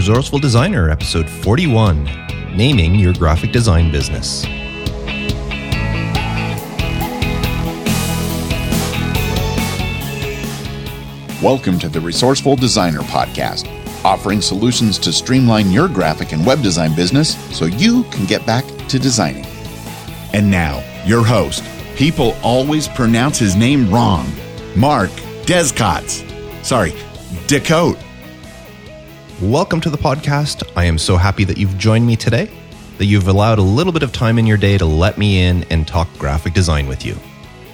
Resourceful Designer, episode 41, Naming Your Graphic Design Business. Welcome to the Resourceful Designer podcast, offering solutions to streamline your graphic and web design business so you can get back to designing. And now, your host. People always pronounce his name wrong. Mark Descotte. Decote. Welcome to the podcast. I am so happy that you've joined me today, that you've allowed a little bit of time in your day to let me in and talk graphic design with you.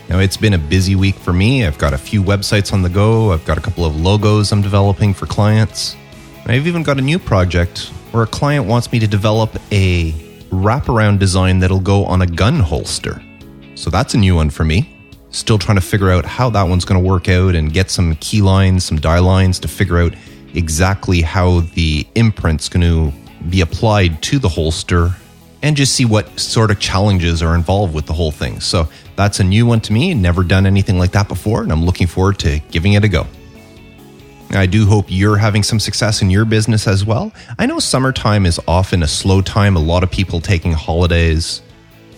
Now, it's been a busy week for me. I've got a few websites on the go. I've got a couple of logos I'm developing for clients. I've even got a new project where a client wants me to develop a wraparound design that'll go on a gun holster. So that's a new one for me. Still trying to figure out how that one's going to work out and get some key lines, some die lines to figure out exactly how the imprint's going to be applied to the holster and just see what sort of challenges are involved with the whole thing. So that's a new one to me. Never done anything like that before, and I'm looking forward to giving it a go. I do hope you're having some success in your business as well. I know summertime is often a slow time. A lot of people taking holidays.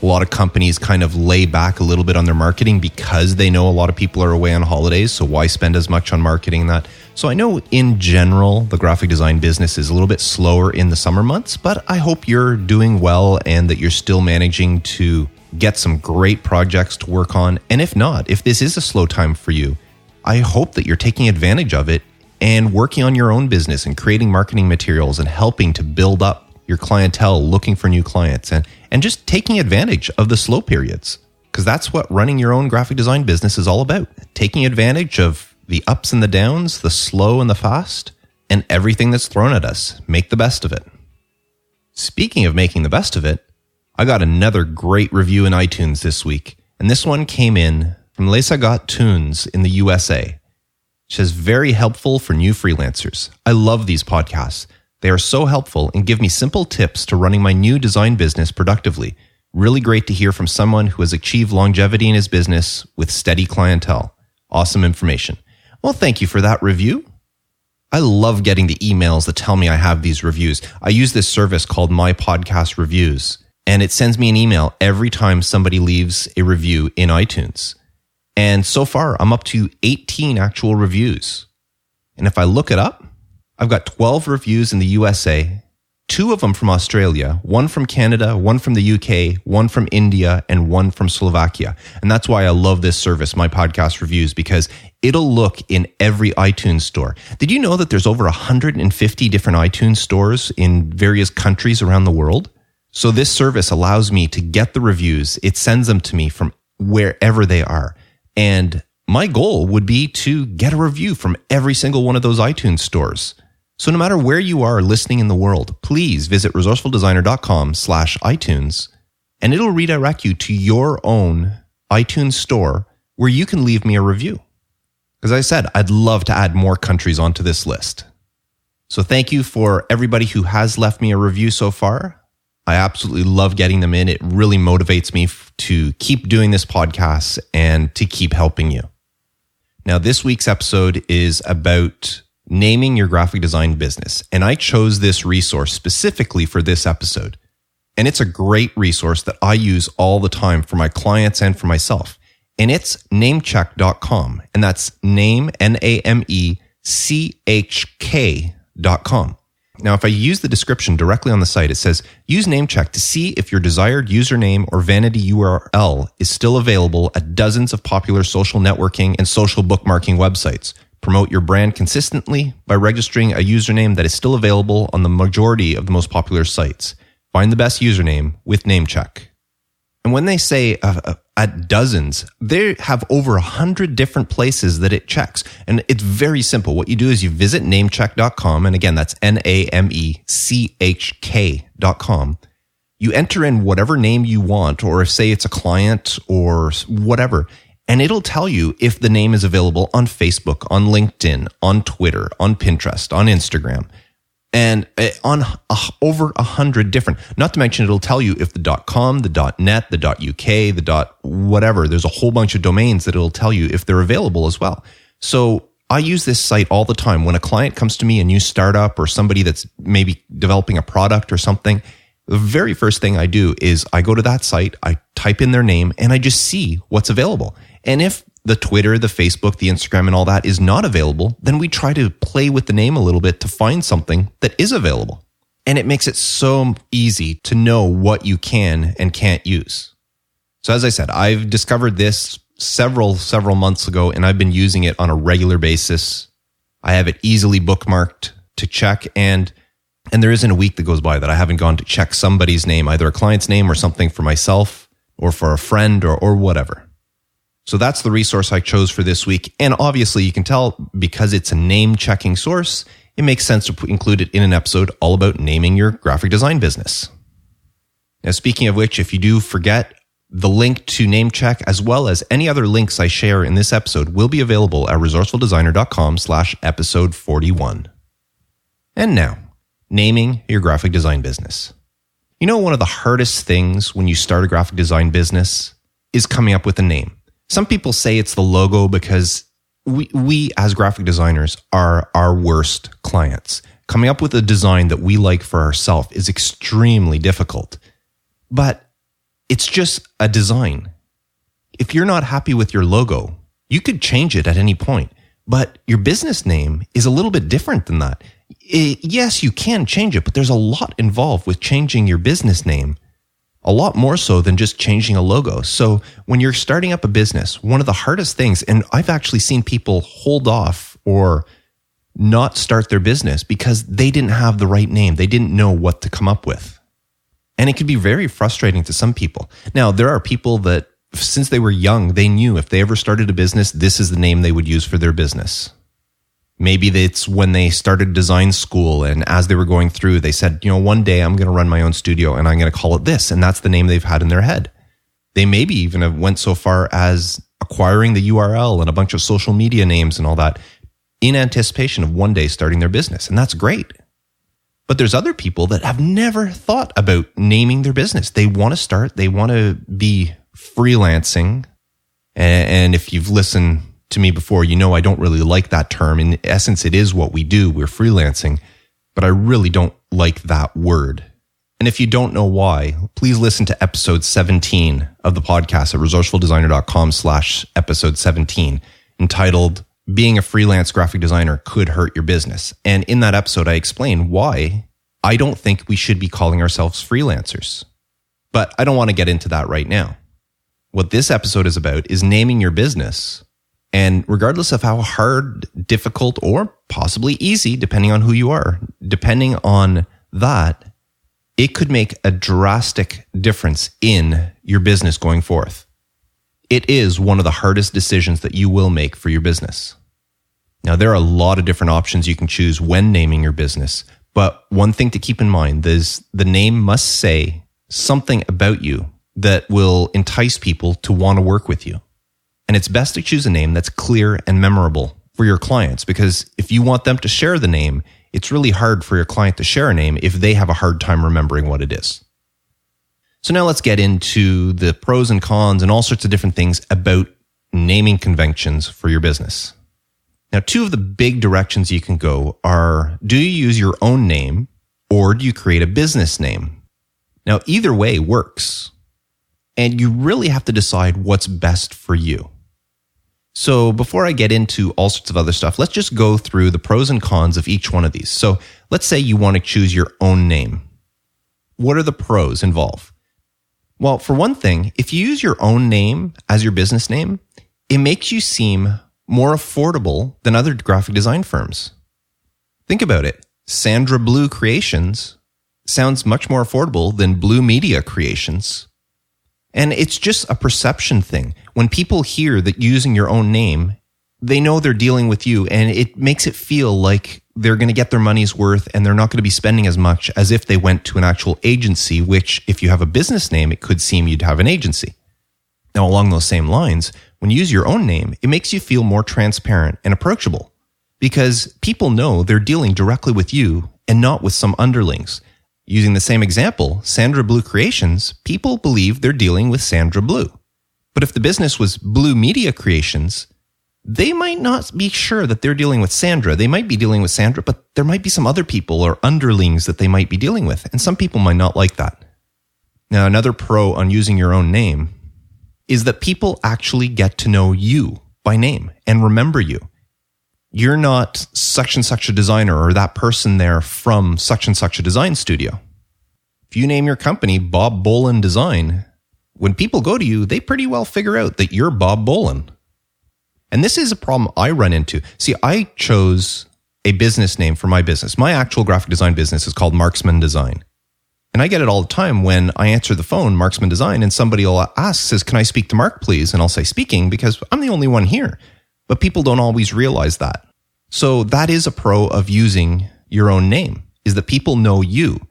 A lot of companies kind of lay back a little bit on their marketing because they know a lot of people are away on holidays. So why spend as much on marketing that? So I know in general, the graphic design business is a little bit slower in the summer months, but I hope you're doing well and that you're still managing to get some great projects to work on. And if not, if this is a slow time for you, I hope that you're taking advantage of it and working on your own business and creating marketing materials and helping to build up your clientele, looking for new clients and just taking advantage of the slow periods. Because that's what running your own graphic design business is all about. Taking advantage of the ups and the downs, the slow and the fast, and everything that's thrown at us. Make the best of it. Speaking of making the best of it, I got another great review in iTunes this week. And this one came in from Les Sagat Tunes in the USA. She says, very helpful for new freelancers. I love these podcasts. They are so helpful and give me simple tips to running my new design business productively. Really great to hear from someone who has achieved longevity in his business with steady clientele. Awesome information. Well, thank you for that review. I love getting the emails that tell me I have these reviews. I use this service called My Podcast Reviews, and it sends me an email every time somebody leaves a review in iTunes. And so far, I'm up to 18 actual reviews. And if I look it up, I've got 12 reviews in the USA, 2 of them from Australia, 1 from Canada, 1 from the UK, 1 from India, and 1 from Slovakia. And that's why I love this service, My Podcast Reviews, because it'll look in every iTunes store. Did you know that there's over 150 different iTunes stores in various countries around the world? So this service allows me to get the reviews. It sends them to me from wherever they are. And my goal would be to get a review from every single one of those iTunes stores. So no matter where you are listening in the world, please visit resourcefuldesigner.com/iTunes and it'll redirect you to your own iTunes store where you can leave me a review. As I said, I'd love to add more countries onto this list. So thank you for everybody who has left me a review so far. I absolutely love getting them in. It really motivates me to keep doing this podcast and to keep helping you. Now, this week's episode is about naming your graphic design business. And I chose this resource specifically for this episode. And it's a great resource that I use all the time for my clients and for myself. And it's namecheck.com. And that's name, NAMECHK.com. Now, if I use the description directly on the site, it says, use Namecheck to see if your desired username or vanity URL is still available at dozens of popular social networking and social bookmarking websites. Promote your brand consistently by registering a username that is still available on the majority of the most popular sites. Find the best username with Namecheck. And when they say at dozens, they have over 100 different places that it checks. And it's very simple. What you do is you visit namecheck.com. And again, that's NAMECHK.com. You enter in whatever name you want, or if say it's a client or whatever, and it'll tell you if the name is available on Facebook, on LinkedIn, on Twitter, on Pinterest, on Instagram. And on over 100 different, not to mention it'll tell you if the .com, the .net, the .uk, the .whatever, there's a whole bunch of domains that it'll tell you if they're available as well. So I use this site all the time. When a client comes to me, a new startup or somebody that's maybe developing a product or something, the very first thing I do is I go to that site, I type in their name, and I just see what's available. And if the Twitter, the Facebook, the Instagram, and all that is not available, then we try to play with the name a little bit to find something that is available. And it makes it so easy to know what you can and can't use. So as I said, I've discovered this several months ago, and I've been using it on a regular basis. I have it easily bookmarked to check, and there isn't a week that goes by that I haven't gone to check somebody's name, either a client's name or something for myself or for a friend or whatever. So that's the resource I chose for this week. And obviously you can tell because it's a name checking source, it makes sense to include it in an episode all about naming your graphic design business. Now, speaking of which, if you do forget, the link to name check, as well as any other links I share in this episode, will be available at resourcefuldesigner.com/episode 41. And now, naming your graphic design business. You know, one of the hardest things when you start a graphic design business is coming up with a name. Some people say it's the logo because we as graphic designers are our worst clients. Coming up with a design that we like for ourselves is extremely difficult. But it's just a design. If you're not happy with your logo, you could change it at any point. But your business name is a little bit different than that. Yes, you can change it, but there's a lot involved with changing your business name. A lot more so than just changing a logo. So when you're starting up a business, one of the hardest things, and I've actually seen people hold off or not start their business because they didn't have the right name. They didn't know what to come up with. And it can be very frustrating to some people. Now, there are people that since they were young, they knew if they ever started a business, this is the name they would use for their business. Maybe it's when they started design school and as they were going through, they said, one day I'm going to run my own studio and I'm going to call it this. And that's the name they've had in their head. They maybe even have went so far as acquiring the URL and a bunch of social media names and all that in anticipation of one day starting their business. And that's great. But there's other people that have never thought about naming their business. They want to start, they want to be freelancing. And if you've listened to me before, I don't really like that term. In essence, it is what we do. We're freelancing, but I really don't like that word. And if you don't know why, please listen to episode 17 of the podcast at resourcefuldesigner.com/episode 17, entitled Being a Freelance Graphic Designer Could Hurt Your Business. And in that episode, I explain why I don't think we should be calling ourselves freelancers. But I don't want to get into that right now. What this episode is about is naming your business. And regardless of how hard, difficult, or possibly easy, depending on who you are, depending on that, it could make a drastic difference in your business going forth. It is one of the hardest decisions that you will make for your business. Now, there are a lot of different options you can choose when naming your business, but one thing to keep in mind is the name must say something about you that will entice people to want to work with you. And it's best to choose a name that's clear and memorable for your clients, because if you want them to share the name, it's really hard for your client to share a name if they have a hard time remembering what it is. So now let's get into the pros and cons and all sorts of different things about naming conventions for your business. Now, two of the big directions you can go are, do you use your own name or do you create a business name? Now, either way works. And you really have to decide what's best for you. So before I get into all sorts of other stuff, let's just go through the pros and cons of each one of these. So let's say you want to choose your own name. What are the pros involved? Well, for one thing, if you use your own name as your business name, it makes you seem more affordable than other graphic design firms. Think about it. Sandra Blue Creations sounds much more affordable than Blue Media Creations. And it's just a perception thing. When people hear that using your own name, they know they're dealing with you, and it makes it feel like they're going to get their money's worth and they're not going to be spending as much as if they went to an actual agency, which if you have a business name, it could seem you'd have an agency. Now, along those same lines, when you use your own name, it makes you feel more transparent and approachable because people know they're dealing directly with you and not with some underlings. Using the same example, Sandra Blue Creations, people believe they're dealing with Sandra Blue. But if the business was Blue Media Creations, they might not be sure that they're dealing with Sandra. They might be dealing with Sandra, but there might be some other people or underlings that they might be dealing with. And some people might not like that. Now, another pro on using your own name is that people actually get to know you by name and remember you. You're not such and such a designer or that person there from such and such a design studio. If you name your company Bob Bolin Design, when people go to you, they pretty well figure out that you're Bob Bolin. And this is a problem I run into. See, I chose a business name for my business. My actual graphic design business is called Marksman Design. And I get it all the time when I answer the phone, Marksman Design, and somebody will ask, says, "Can I speak to Mark, please?" And I'll say, "Speaking," because I'm the only one here. But people don't always realize that. So that is a pro of using your own name, is that people know you.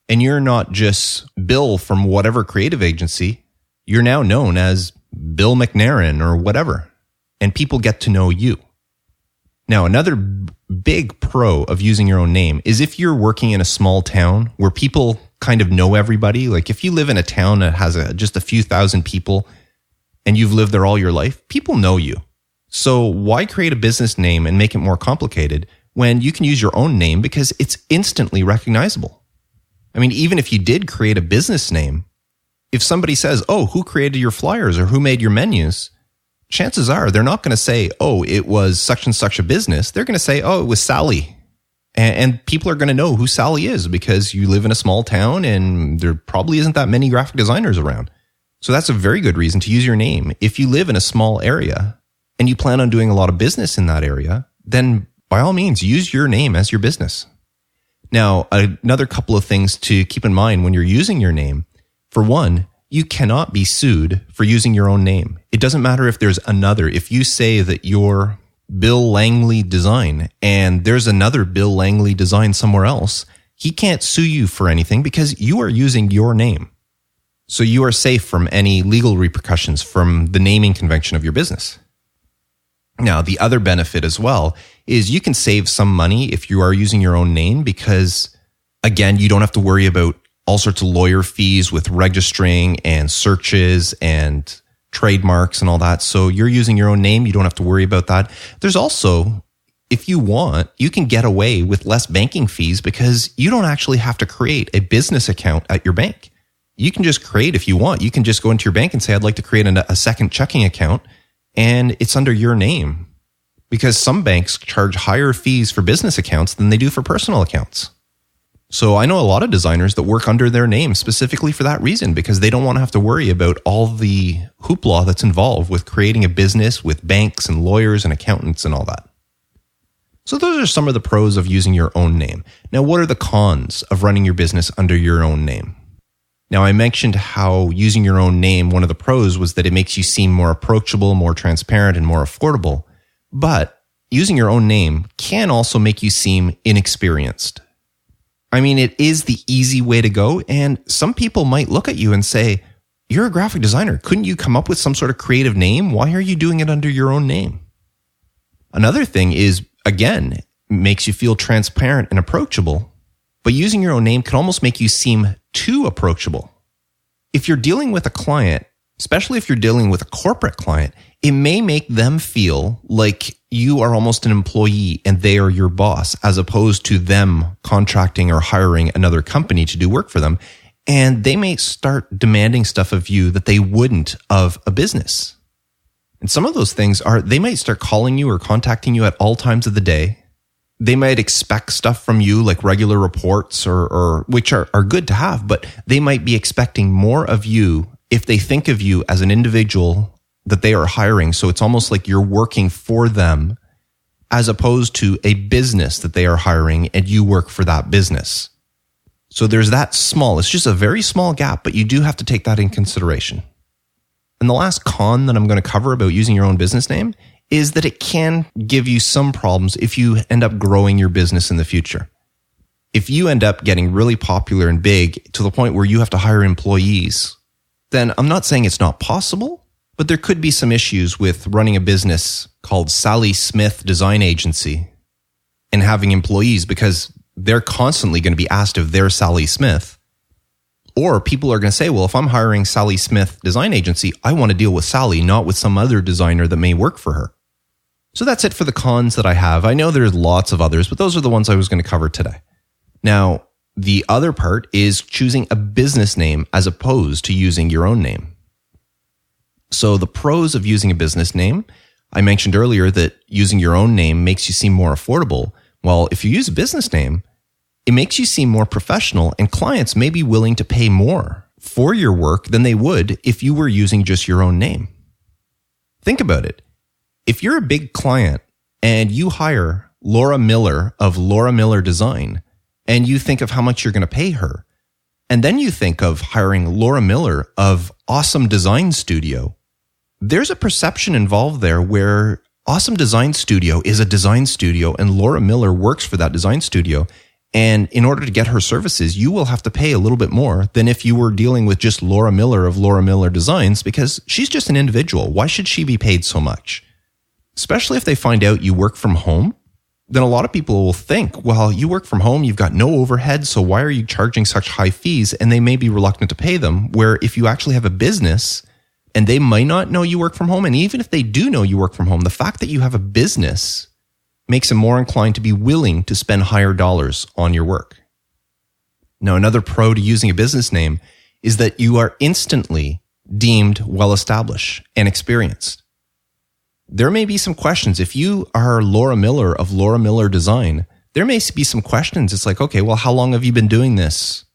And you're not just Bill from whatever creative agency. You're now known as Bill McNairn or whatever. And people get to know you. Now, another big pro of using your own name is if you're working in a small town where people kind of know everybody. Like if you live in a town that has just a few thousand people and you've lived there all your life, people know you. So why create a business name and make it more complicated when you can use your own name because it's instantly recognizable? I mean, even if you did create a business name, if somebody says, "Oh, who created your flyers or who made your menus?" chances are they're not going to say, "Oh, it was such and such a business." They're going to say, "Oh, it was Sally." And people are going to know who Sally is because you live in a small town and there probably isn't that many graphic designers around. So that's a very good reason to use your name. If you live in a small area and you plan on doing a lot of business in that area, then by all means, use your name as your business. Now, another couple of things to keep in mind when you're using your name. For one, you cannot be sued for using your own name. It doesn't matter if there's another. If you say that you're Bill Langley Design and there's another Bill Langley Design somewhere else, he can't sue you for anything because you are using your name. So you are safe from any legal repercussions from the naming convention of your business. Now, the other benefit as well is you can save some money if you are using your own name because, again, you don't have to worry about all sorts of lawyer fees with registering and searches and trademarks and all that. So you're using your own name. You don't have to worry about that. There's also, if you want, you can get away with less banking fees because you don't actually have to create a business account at your bank. You can just create, if you want, you can just go into your bank and say, "I'd like to create a second checking account," and it's under your name because some banks charge higher fees for business accounts than they do for personal accounts. So I know a lot of designers that work under their name specifically for that reason because they don't want to have to worry about all the hoopla that's involved with creating a business with banks and lawyers and accountants and all that. So those are some of the pros of using your own name. Now, what are the cons of running your business under your own name? Now, I mentioned how using your own name, one of the pros was that it makes you seem more approachable, more transparent, and more affordable. But using your own name can also make you seem inexperienced. I mean, it is the easy way to go. And some people might look at you and say, "You're a graphic designer. Couldn't you come up with some sort of creative name? Why are you doing it under your own name?" Another thing is, again, makes you feel transparent and approachable. But using your own name can almost make you seem too approachable. If you're dealing with a client, especially if you're dealing with a corporate client, it may make them feel like you are almost an employee and they are your boss, as opposed to them contracting or hiring another company to do work for them. And they may start demanding stuff of you that they wouldn't of a business. And some of those things are, they might start calling you or contacting you at all times of the day. They might expect stuff from you like regular reports or which are good to have, but they might be expecting more of you if they think of you as an individual that they are hiring. So it's almost like you're working for them as opposed to a business that they are hiring and you work for that business. So there's that small, it's just a very small gap, but you do have to take that in consideration. And the last con that I'm going to cover about using your own business name is that it can give you some problems if you end up growing your business in the future. If you end up getting really popular and big to the point where you have to hire employees, then I'm not saying it's not possible, but there could be some issues with running a business called Sally Smith Design Agency and having employees because they're constantly going to be asked if they're Sally Smith. Or people are going to say, well, if I'm hiring Sally Smith Design Agency, I want to deal with Sally, not with some other designer that may work for her. So that's it for the cons that I have. I know there's lots of others, but those are the ones I was going to cover today. Now, the other part is choosing a business name as opposed to using your own name. So the pros of using a business name, I mentioned earlier that using your own name makes you seem more affordable. Well, if you use a business name, it makes you seem more professional, and clients may be willing to pay more for your work than they would if you were using just your own name. Think about it. If you're a big client and you hire Laura Miller of Laura Miller Design, and you think of how much you're going to pay her, and then you think of hiring Laura Miller of Awesome Design Studio, there's a perception involved there where Awesome Design Studio is a design studio and Laura Miller works for that design studio. And in order to get her services, you will have to pay a little bit more than if you were dealing with just Laura Miller of Laura Miller Designs, because she's just an individual. Why should she be paid so much? Especially if they find out you work from home, then a lot of people will think, well, you work from home, you've got no overhead, so why are you charging such high fees? And they may be reluctant to pay them, where if you actually have a business and they might not know you work from home, and even if they do know you work from home, the fact that you have a business makes them more inclined to be willing to spend higher dollars on your work. Now, another pro to using a business name is that you are instantly deemed well-established and experienced. There may be some questions. If you are Laura Miller of Laura Miller Design, there may be some questions. It's like, okay, well, how long have you been doing this?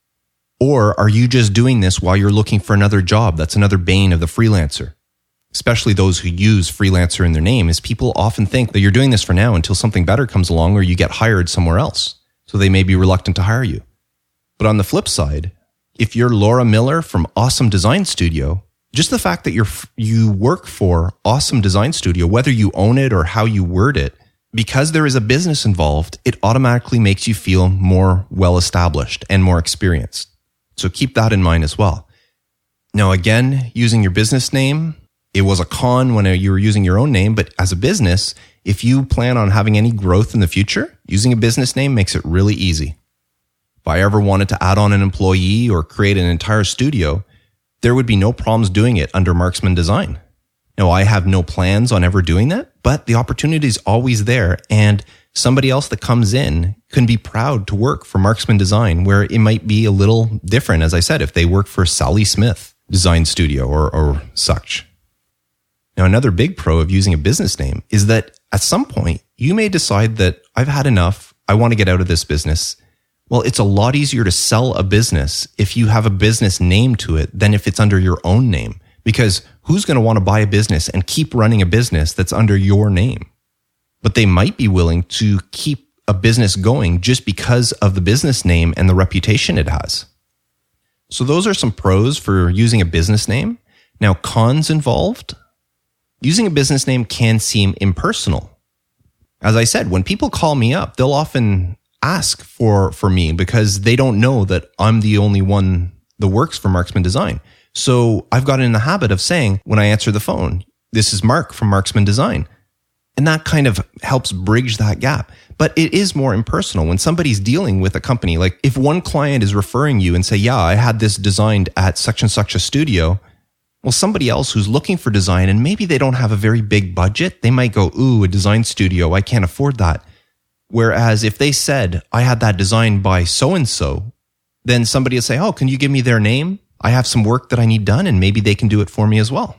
Or are you just doing this while you're looking for another job? That's another bane of the freelancer. Especially those who use freelancer in their name, is people often think that you're doing this for now until something better comes along or you get hired somewhere else. So they may be reluctant to hire you. But on the flip side, if you're Laura Miller from Awesome Design Studio, just the fact that you work for Awesome Design Studio, whether you own it or how you word it, because there is a business involved, it automatically makes you feel more well-established and more experienced. So keep that in mind as well. Now, again, using your business name, it was a con when you were using your own name, but as a business, if you plan on having any growth in the future, using a business name makes it really easy. If I ever wanted to add on an employee or create an entire studio, there would be no problems doing it under Marksman Design. Now, I have no plans on ever doing that, but the opportunity is always there, and somebody else that comes in can be proud to work for Marksman Design, where it might be a little different, as I said, if they work for Sally Smith Design Studio or such. Now, another big pro of using a business name is that at some point, you may decide that I've had enough, I want to get out of this business. Well, it's a lot easier to sell a business if you have a business name to it than if it's under your own name. Because who's going to want to buy a business and keep running a business that's under your name? But they might be willing to keep a business going just because of the business name and the reputation it has. So those are some pros for using a business name. Now, cons involved. Using a business name can seem impersonal. As I said, when people call me up, they'll often ask for me because they don't know that I'm the only one that works for Marksman Design. So I've gotten in the habit of saying, when I answer the phone, this is Mark from Marksman Design. And that kind of helps bridge that gap. But it is more impersonal when somebody's dealing with a company. Like if one client is referring you and say, yeah, I had this designed at such and such a studio. Well, somebody else who's looking for design and maybe they don't have a very big budget, they might go, ooh, a design studio, I can't afford that. Whereas if they said, I had that designed by so-and-so, then somebody will say, oh, can you give me their name? I have some work that I need done and maybe they can do it for me as well.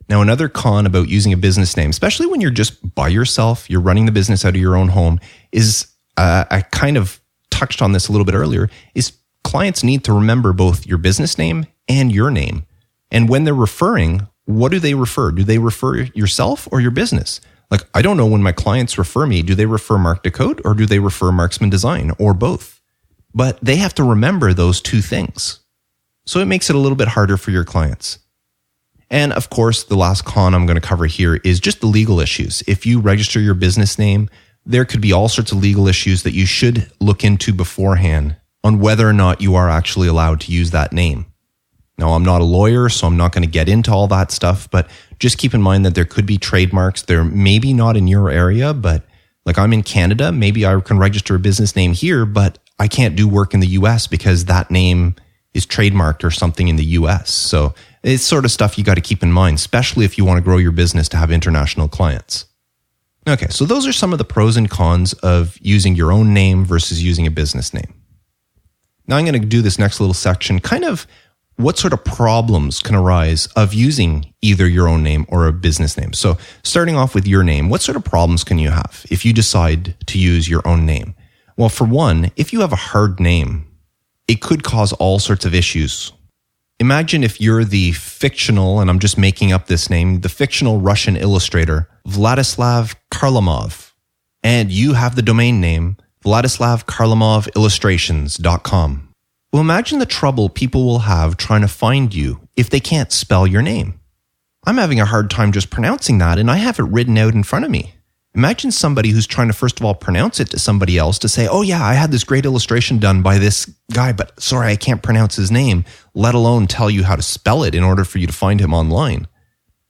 Now, another con about using a business name, especially when you're just by yourself, you're running the business out of your own home, is, I kind of touched on this a little bit earlier, is clients need to remember both your business name and your name. And when they're referring, what do they refer? Do they refer yourself or your business? Like, I don't know when my clients refer me, do they refer Mark Decote or do they refer Marksman Design or both? But they have to remember those two things. So it makes it a little bit harder for your clients. And of course, the last con I'm going to cover here is just the legal issues. If you register your business name, there could be all sorts of legal issues that you should look into beforehand on whether or not you are actually allowed to use that name. Now, I'm not a lawyer, so I'm not going to get into all that stuff, but just keep in mind that there could be trademarks. They're maybe not in your area, but like I'm in Canada, maybe I can register a business name here, but I can't do work in the US because that name is trademarked or something in the US. So it's sort of stuff you got to keep in mind, especially if you want to grow your business to have international clients. Okay, so those are some of the pros and cons of using your own name versus using a business name. Now I'm going to do this next little section, kind of what sort of problems can arise of using either your own name or a business name. So starting off with your name, what sort of problems can you have if you decide to use your own name? Well, for one, if you have a hard name, it could cause all sorts of issues. Imagine if you're the fictional, and I'm just making up this name, the fictional Russian illustrator, Vladislav Kharlamov, and you have the domain name, VladislavKharlamovIllustrations.com. Well, imagine the trouble people will have trying to find you if they can't spell your name. I'm having a hard time just pronouncing that, and I have it written out in front of me. Imagine somebody who's trying to, first of all, pronounce it to somebody else to say, oh yeah, I had this great illustration done by this guy, but sorry, I can't pronounce his name, let alone tell you how to spell it in order for you to find him online.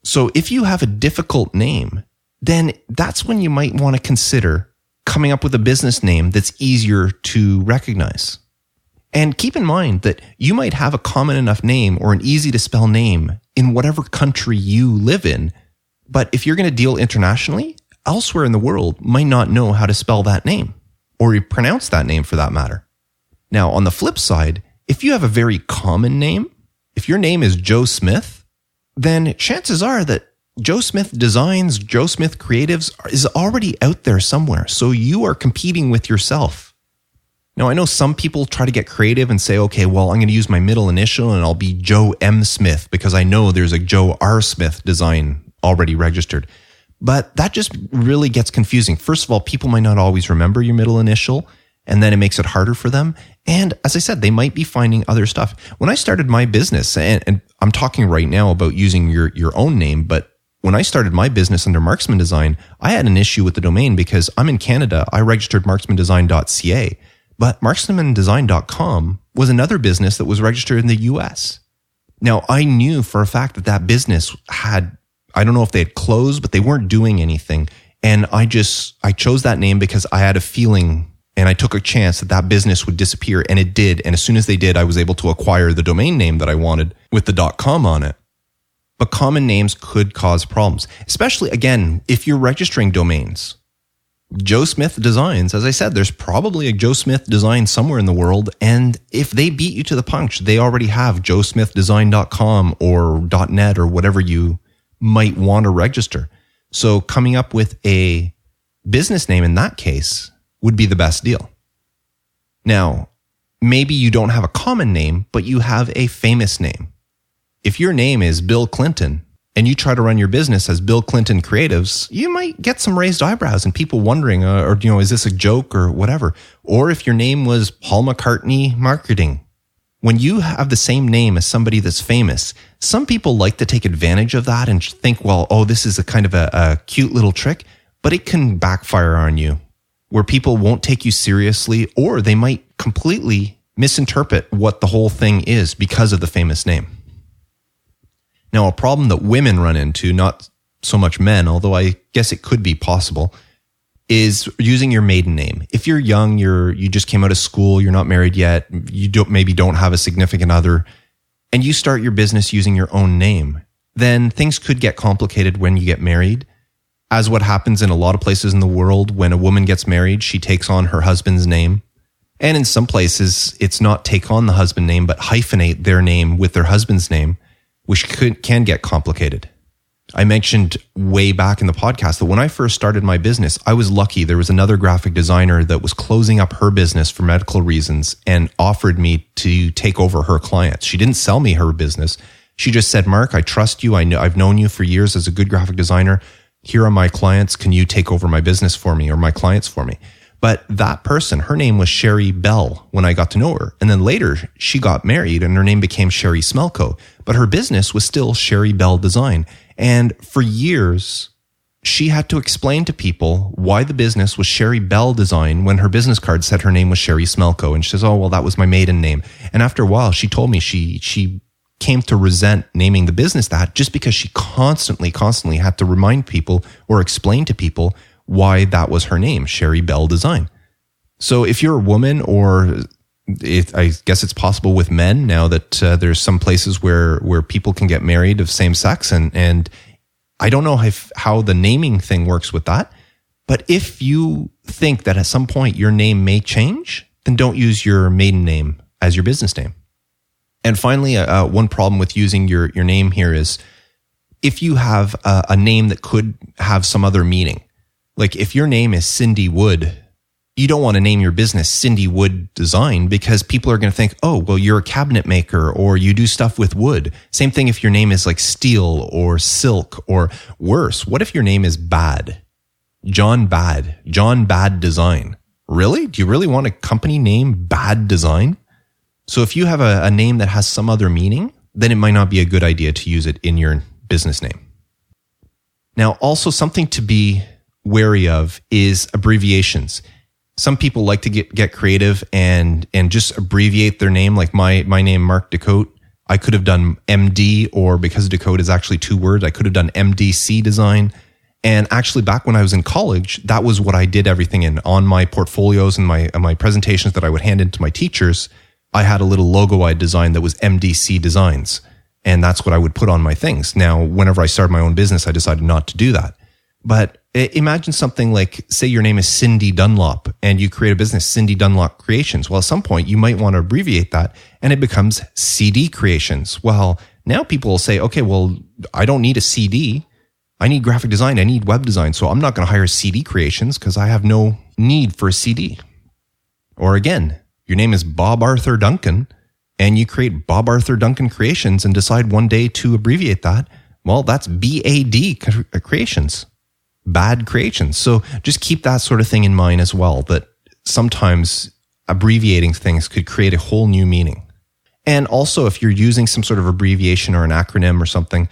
So if you have a difficult name, then that's when you might want to consider coming up with a business name that's easier to recognize. And keep in mind that you might have a common enough name or an easy to spell name in whatever country you live in, but if you're going to deal internationally, elsewhere in the world might not know how to spell that name or pronounce that name for that matter. Now, on the flip side, if you have a very common name, if your name is Joe Smith, then chances are that Joe Smith Designs, Joe Smith Creatives is already out there somewhere. So you are competing with yourself. Now, I know some people try to get creative and say, okay, well, I'm going to use my middle initial and I'll be Joe M. Smith because I know there's a Joe R. Smith design already registered. But that just really gets confusing. First of all, people might not always remember your middle initial, and then it makes it harder for them. And as I said, they might be finding other stuff. When I started my business, and I'm talking right now about using your own name, but when I started my business under Marksman Design, I had an issue with the domain because I'm in Canada. I registered marksmandesign.ca, but marksmandesign.com was another business that was registered in the US. Now, I knew for a fact that that business had, I don't know if they had closed, but they weren't doing anything. And I chose that name because I had a feeling and I took a chance that that business would disappear, and it did. And as soon as they did, I was able to acquire the domain name that I wanted with the .com on it. But common names could cause problems, especially, again, if you're registering domains. Joe Smith Designs, as I said, there's probably a Joe Smith Design somewhere in the world. And if they beat you to the punch, they already have joesmithdesign.com or .net or whatever you might want to register. So coming up with a business name in that case would be the best deal. Now, maybe you don't have a common name, but you have a famous name. If your name is Bill Clinton and you try to run your business as Bill Clinton Creatives, you might get some raised eyebrows and people wondering, is this a joke or whatever? Or if your name was Paul McCartney Marketing, when you have the same name as somebody that's famous, some people like to take advantage of that and think, well, this is a kind of a cute little trick, but it can backfire on you where people won't take you seriously, or they might completely misinterpret what the whole thing is because of the famous name. Now, a problem that women run into, not so much men, although I guess it could be possible, is using your maiden name. If you're young, you just came out of school, you're not married yet, you don't have a significant other, and you start your business using your own name, then things could get complicated when you get married. As what happens in a lot of places in the world, when a woman gets married, she takes on her husband's name. And in some places, it's not take on the husband name, but hyphenate their name with their husband's name, which can get complicated. I mentioned way back in the podcast that when I first started my business, I was lucky. There was another graphic designer that was closing up her business for medical reasons and offered me to take over her clients. She didn't sell me her business. She just said, Mark, I trust you. I've known you for years as a good graphic designer. Here are my clients. Can you take over my business for me or my clients for me? But that person, her name was Sherry Bell when I got to know her. And then later she got married and her name became Sherry Smelko, but her business was still Sherry Bell Design. And for years, she had to explain to people why the business was Sherry Bell Design when her business card said her name was Sherry Smelko. And she says, that was my maiden name. And after a while, she told me she came to resent naming the business that, just because she constantly had to remind people or explain to people why that was her name, Sherry Bell Design. So if you're a woman, or I guess it's possible with men now that there's some places where people can get married of same sex, and I don't know how the naming thing works with that, But if you think that at some point your name may change, then don't use your maiden name as your business name. And finally, one problem with using your name here is if you have a name that could have some other meaning. Like if your name is Cindy Wood, you don't want to name your business Cindy Wood Design because people are going to think, oh, well, you're a cabinet maker or you do stuff with wood. Same thing if your name is like Steel or Silk, or worse, what if your name is Bad? John Bad Design. Really? Do you really want a company name Bad Design? So if you have a name that has some other meaning, then it might not be a good idea to use it in your business name. Now, also something to be wary of is abbreviations. Some people like to get creative and just abbreviate their name. Like my name, Mark Decote, I could have done MD, or because Decote is actually 2 words, I could have done MDC Design. And actually back when I was in college, that was what I did everything in. On my portfolios and my presentations that I would hand into my teachers, I had a little logo I designed that was MDC Designs. And that's what I would put on my things. Now, whenever I started my own business, I decided not to do that. But imagine something like, say your name is Cindy Dunlop and you create a business, Cindy Dunlop Creations. Well, at some point you might want to abbreviate that and it becomes CD Creations. Well, now people will say, okay, well, I don't need a CD. I need graphic design. I need web design. So I'm not going to hire CD Creations because I have no need for a CD. Or again, your name is Bob Arthur Duncan and you create Bob Arthur Duncan Creations and decide one day to abbreviate that. Well, that's BAD Creations. Bad Creations. So just keep that sort of thing in mind as well, that sometimes abbreviating things could create a whole new meaning. And also, if you're using some sort of abbreviation or an acronym or something,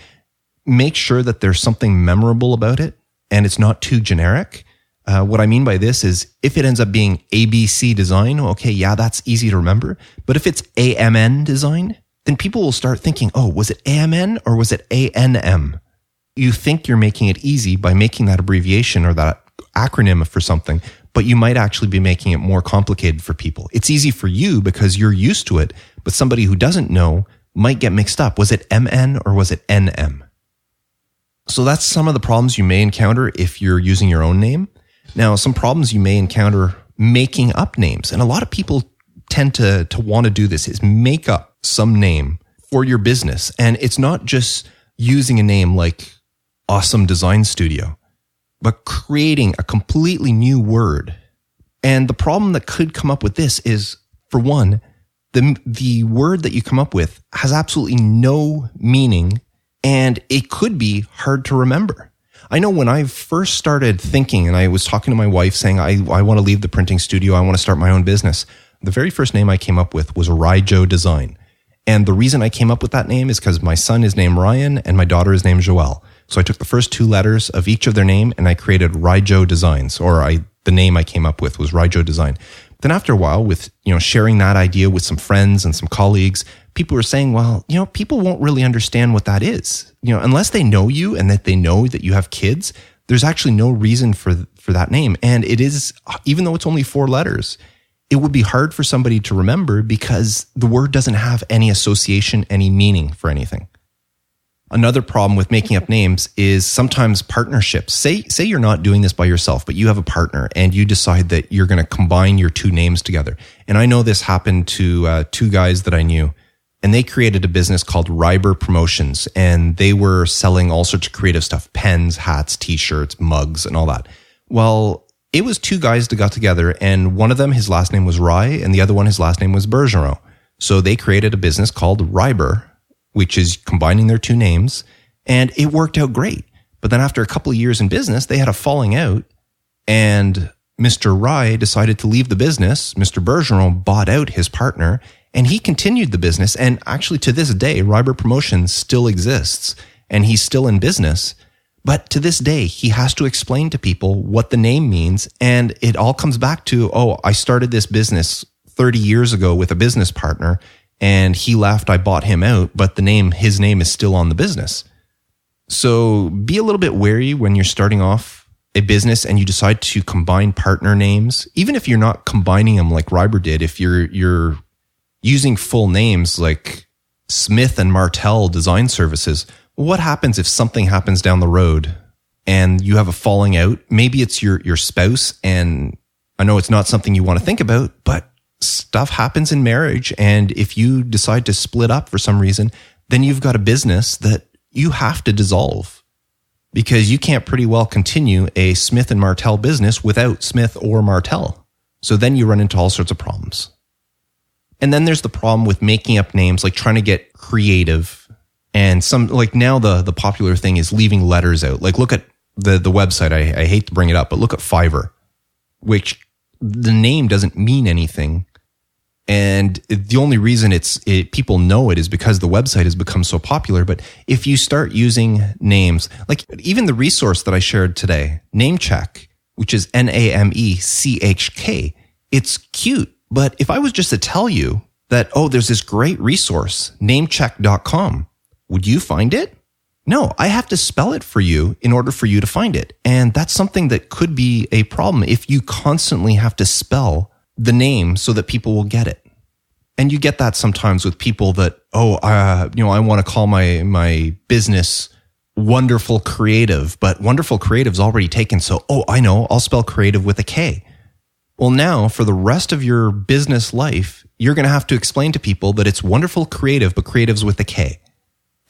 make sure that there's something memorable about it and it's not too generic. What I mean by this is if it ends up being ABC Design, okay, yeah, that's easy to remember. But if it's AMN Design, then people will start thinking, oh, was it AMN or was it ANM? You think you're making it easy by making that abbreviation or that acronym for something, but you might actually be making it more complicated for people. It's easy for you because you're used to it, but somebody who doesn't know might get mixed up. Was it MN or was it NM? So that's some of the problems you may encounter if you're using your own name. Now, some problems you may encounter making up names, and a lot of people tend to want to do this, is make up some name for your business. And it's not just using a name like Awesome Design Studio, but creating a completely new word. And the problem that could come up with this is, for one, the word that you come up with has absolutely no meaning, and it could be hard to remember. I know when I first started thinking, and I was talking to my wife saying, I want to leave the printing studio, I want to start my own business. The very first name I came up with was Ryjo Design. And the reason I came up with that name is because my son is named Ryan and my daughter is named Joelle. So I took the first 2 letters of each of their name and I created Ryjo Designs, the name I came up with was Ryjo Design. Then after a while, with sharing that idea with some friends and some colleagues, people were saying, well, people won't really understand what that is. Unless they know you and that they know that you have kids, there's actually no reason for that name. And it is, even though it's only 4 letters, it would be hard for somebody to remember because the word doesn't have any association, any meaning for anything. Another problem with making up names is sometimes partnerships. Say you're not doing this by yourself, but you have a partner and you decide that you're going to combine your 2 names together. And I know this happened to 2 guys that I knew, and they created a business called Ryber Promotions, and they were selling all sorts of creative stuff, pens, hats, t-shirts, mugs, and all that. Well, it was 2 guys that got together, and one of them, his last name was Rye, and the other one, his last name was Bergeron. So they created a business called Ryber, which is combining their 2 names, and it worked out great. But then after a couple of years in business, they had a falling out, and Mr. Rye decided to leave the business. Mr. Bergeron bought out his partner, and he continued the business. And actually to this day, Ryber Promotions still exists, and he's still in business. But to this day, he has to explain to people what the name means, and it all comes back to, oh, I started this business 30 years ago with a business partner, and he left, I bought him out, but his name is still on the business. So be a little bit wary when you're starting off a business and you decide to combine partner names, even if you're not combining them like Ryber did. If you're using full names like Smith and Martel Design Services, what happens if something happens down the road and you have a falling out. Maybe it's your spouse, and I know it's not something you want to think about, but stuff happens in marriage. And if you decide to split up for some reason, then you've got a business that you have to dissolve, because you can't pretty well continue a Smith and Martel business without Smith or Martel. So then you run into all sorts of problems. And then there's the problem with making up names, like trying to get creative. And some, like now the popular thing is leaving letters out. Like look at the website. I hate to bring it up, but look at Fiverr, which the name doesn't mean anything. And the only reason people know it is because the website has become so popular. But if you start using names, like even the resource that I shared today, Namecheck, which is NAMECHK, it's cute. But if I was just to tell you that, oh, there's this great resource, namecheck.com, would you find it? No, I have to spell it for you in order for you to find it. And that's something that could be a problem if you constantly have to spell the name so that people will get it. And you get that sometimes with people that, I want to call my business Wonderful Creative, but Wonderful Creative's already taken. So, I know, I'll spell creative with a K. Well, now for the rest of your business life, you're going to have to explain to people that it's Wonderful Creative, but creative's with a K.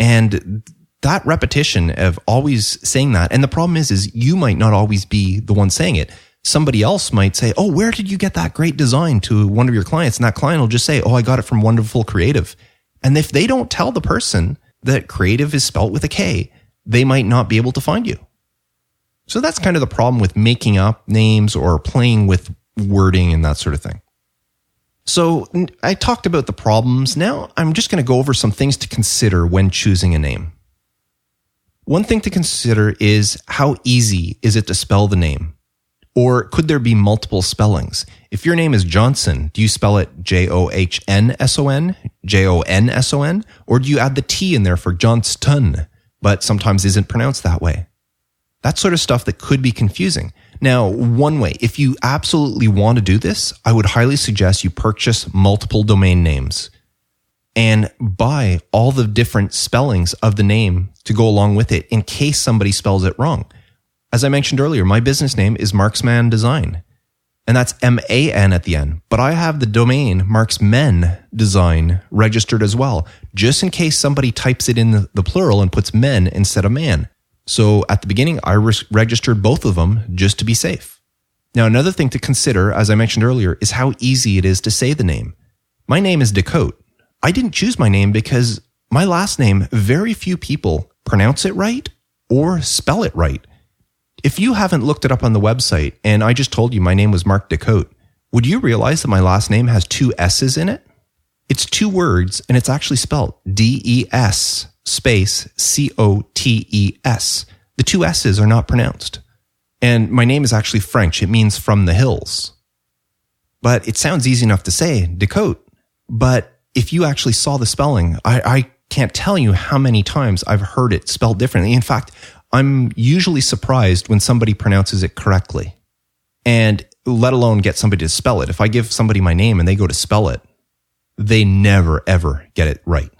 And that repetition of always saying that. And the problem is you might not always be the one saying it. Somebody else might say, oh, where did you get that great design, to one of your clients? And that client will just say, oh, I got it from Wonderful Creative. And if they don't tell the person that creative is spelt with a K, they might not be able to find you. So that's kind of the problem with making up names or playing with wording and that sort of thing. So I talked about the problems. Now I'm just going to go over some things to consider when choosing a name. One thing to consider is how easy is it to spell the name? Or could there be multiple spellings? If your name is Johnson, do you spell it Johnsson, Jonson, or do you add the T in there for Johnston, but sometimes isn't pronounced that way? That sort of stuff that could be confusing. Now, one way, if you absolutely want to do this, I would highly suggest you purchase multiple domain names and buy all the different spellings of the name to go along with it in case somebody spells it wrong. As I mentioned earlier, my business name is Marksman Design, and that's MAN at the end. But I have the domain Marksmen Design registered as well, just in case somebody types it in the plural and puts men instead of man. So at the beginning, I registered both of them just to be safe. Now, another thing to consider, as I mentioned earlier, is how easy it is to say the name. My name is Decote. I didn't choose my name because my last name, very few people pronounce it right or spell it right. If you haven't looked it up on the website and I just told you my name was Mark Decote, would you realize that my last name has 2 S's in it? It's 2 words and it's actually spelled DES space COTES. The 2 S's are not pronounced. And my name is actually French. It means from the hills. But it sounds easy enough to say, Decote. But if you actually saw the spelling, I can't tell you how many times I've heard it spelled differently. In fact, I'm usually surprised when somebody pronounces it correctly, and let alone get somebody to spell it. If I give somebody my name and they go to spell it, they never, ever get it right.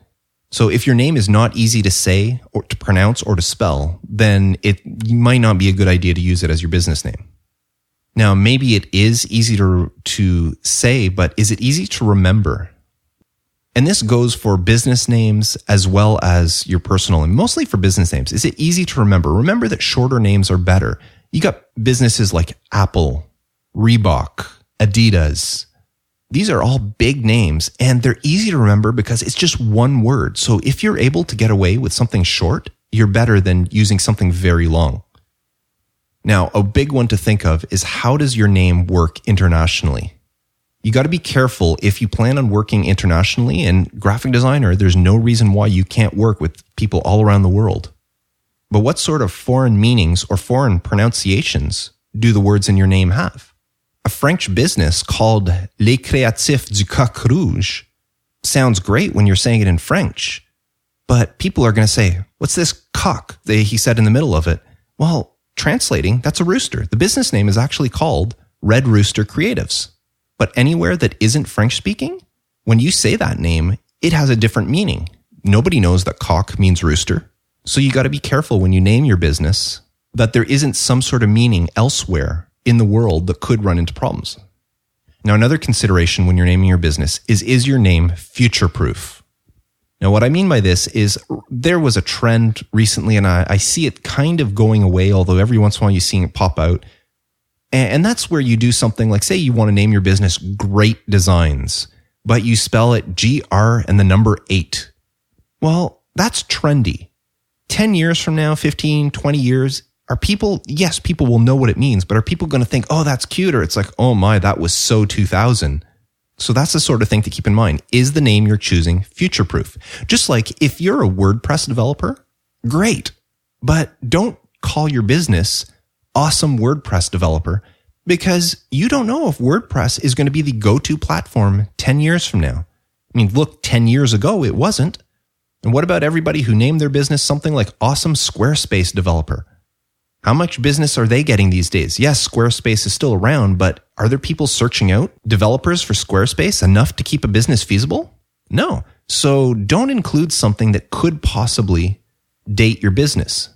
So if your name is not easy to say or to pronounce or to spell, then it might not be a good idea to use it as your business name. Now, maybe it is easy to say, but is it easy to remember? And this goes for business names as well as your personal, and mostly for business names. Is it easy to remember? Remember that shorter names are better. You got businesses like Apple, Reebok, Adidas. These are all big names and they're easy to remember because it's just one word. So if you're able to get away with something short, you're better than using something very long. Now, a big one to think of is, how does your name work internationally? You got to be careful if you plan on working internationally. And graphic designer, there's no reason why you can't work with people all around the world. But what sort of foreign meanings or foreign pronunciations do the words in your name have? A French business called Les Créatifs du Coq Rouge sounds great when you're saying it in French, but people are going to say, what's this coq he said in the middle of it? Well, translating, that's a rooster. The business name is actually called Red Rooster Creatives. But anywhere that isn't French speaking, when you say that name, it has a different meaning. Nobody knows that cock means rooster. So you got to be careful when you name your business that there isn't some sort of meaning elsewhere in the world that could run into problems. Now, another consideration when you're naming your business is your name future-proof? Now, what I mean by this is there was a trend recently, and I see it kind of going away, although every once in a while you see it pop out. And that's where you do something like, say you want to name your business Great Designs, but you spell it GR and the number 8. Well, that's trendy. 10 years from now, 15, 20 years, people will know what it means, but are people going to think, oh, that's cute? Or it's like, oh my, that was so 2000. So that's the sort of thing to keep in mind. Is the name you're choosing future-proof? Just like if you're a WordPress developer, great, but don't call your business Awesome WordPress Developer, because you don't know if WordPress is going to be the go-to platform 10 years from now. I mean, look, 10 years ago, it wasn't. And what about everybody who named their business something like Awesome Squarespace Developer? How much business are they getting these days? Yes, Squarespace is still around, but are there people searching out developers for Squarespace enough to keep a business feasible? No. So don't include something that could possibly date your business.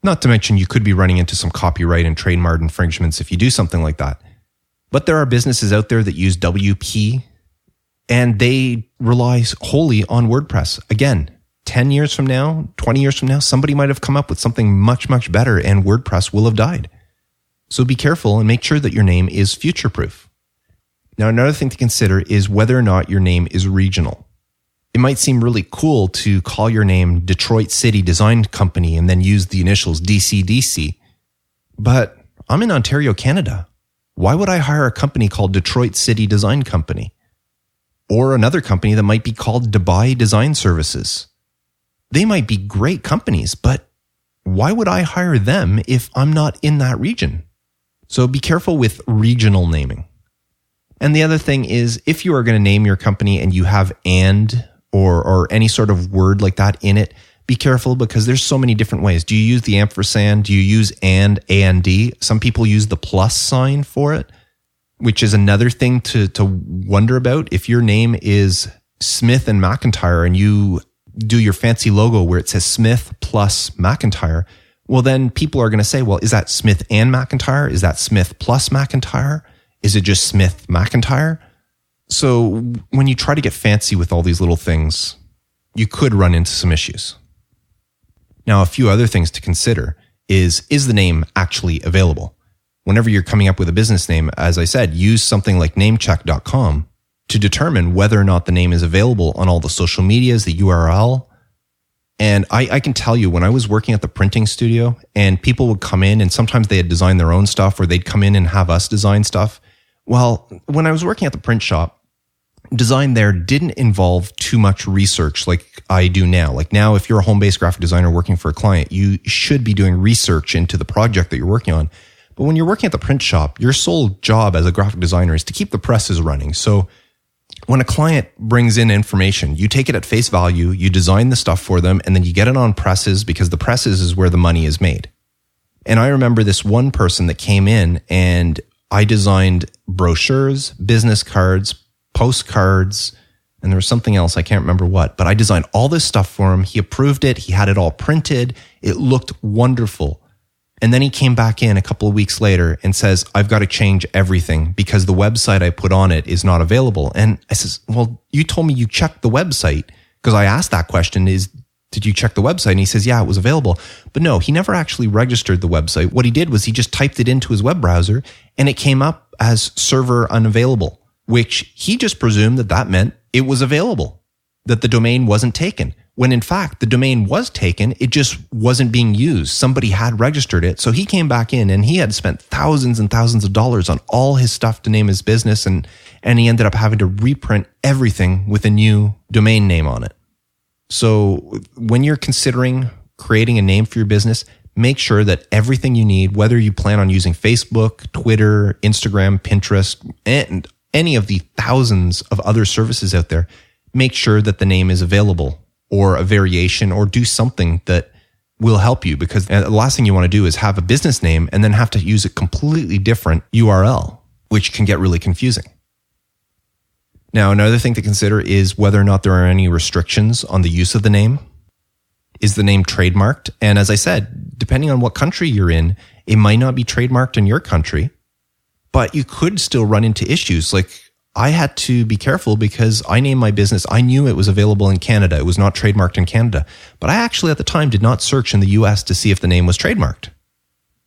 Not to mention you could be running into some copyright and trademark infringements if you do something like that. But there are businesses out there that use WP and they rely wholly on WordPress. Again, 10 years from now, 20 years from now, somebody might have come up with something much, much better and WordPress will have died. So be careful and make sure that your name is future-proof. Now, another thing to consider is whether or not your name is regional. It might seem really cool to call your name Detroit City Design Company and then use the initials DCDC. But I'm in Ontario, Canada. Why would I hire a company called Detroit City Design Company? Or another company that might be called Dubai Design Services? They might be great companies, but why would I hire them if I'm not in that region? So be careful with regional naming. And the other thing is, if you are going to name your company and you have and or any sort of word like that in it, be careful because there's so many different ways. Do you use the ampersand? Do you use and, A&D? Some people use the plus sign for it, which is another thing to wonder about. If your name is Smith and McIntyre and you do your fancy logo where it says Smith plus McIntyre, well, then people are going to say, well, is that Smith and McIntyre? Is that Smith plus McIntyre? Is it just Smith McIntyre? So when you try to get fancy with all these little things, you could run into some issues. Now, a few other things to consider is the name actually available? Whenever you're coming up with a business name, as I said, use something like namecheck.com to determine whether or not the name is available on all the social medias, the URL. And I can tell you, when I was working at the printing studio and people would come in and sometimes they had designed their own stuff or they'd come in and have us design stuff. Well, when I was working at the print shop, design there didn't involve too much research like I do now. Like now, if you're a home-based graphic designer working for a client, you should be doing research into the project that you're working on. But when you're working at the print shop, your sole job as a graphic designer is to keep the presses running. So when a client brings in information, you take it at face value, you design the stuff for them, and then you get it on presses because the presses is where the money is made. And I remember this one person that came in and I designed brochures, business cards, postcards, and there was something else, I can't remember what, but I designed all this stuff for him. He approved it. He had it all printed. It looked wonderful. And then he came back in a couple of weeks later and says, I've got to change everything because the website I put on it is not available. And I says, well, you told me you checked the website, because I asked that question, did you check the website? And he says, yeah, it was available. But no, he never actually registered the website. What he did was he just typed it into his web browser and it came up as server unavailable, which he just presumed that meant it was available, that the domain wasn't taken. When in fact, the domain was taken, it just wasn't being used. Somebody had registered it. So he came back in and he had spent thousands and thousands of dollars on all his stuff to name his business. And he ended up having to reprint everything with a new domain name on it. So when you're considering creating a name for your business, make sure that everything you need, whether you plan on using Facebook, Twitter, Instagram, Pinterest, and any of the thousands of other services out there, make sure that the name is available or a variation, or do something that will help you, because the last thing you want to do is have a business name and then have to use a completely different URL, which can get really confusing. Now, another thing to consider is whether or not there are any restrictions on the use of the name. Is the name trademarked? And as I said, depending on what country you're in, it might not be trademarked in your country, but you could still run into issues. Like I had to be careful because I named my business. I knew it was available in Canada. It was not trademarked in Canada, but I actually at the time did not search in the US to see if the name was trademarked.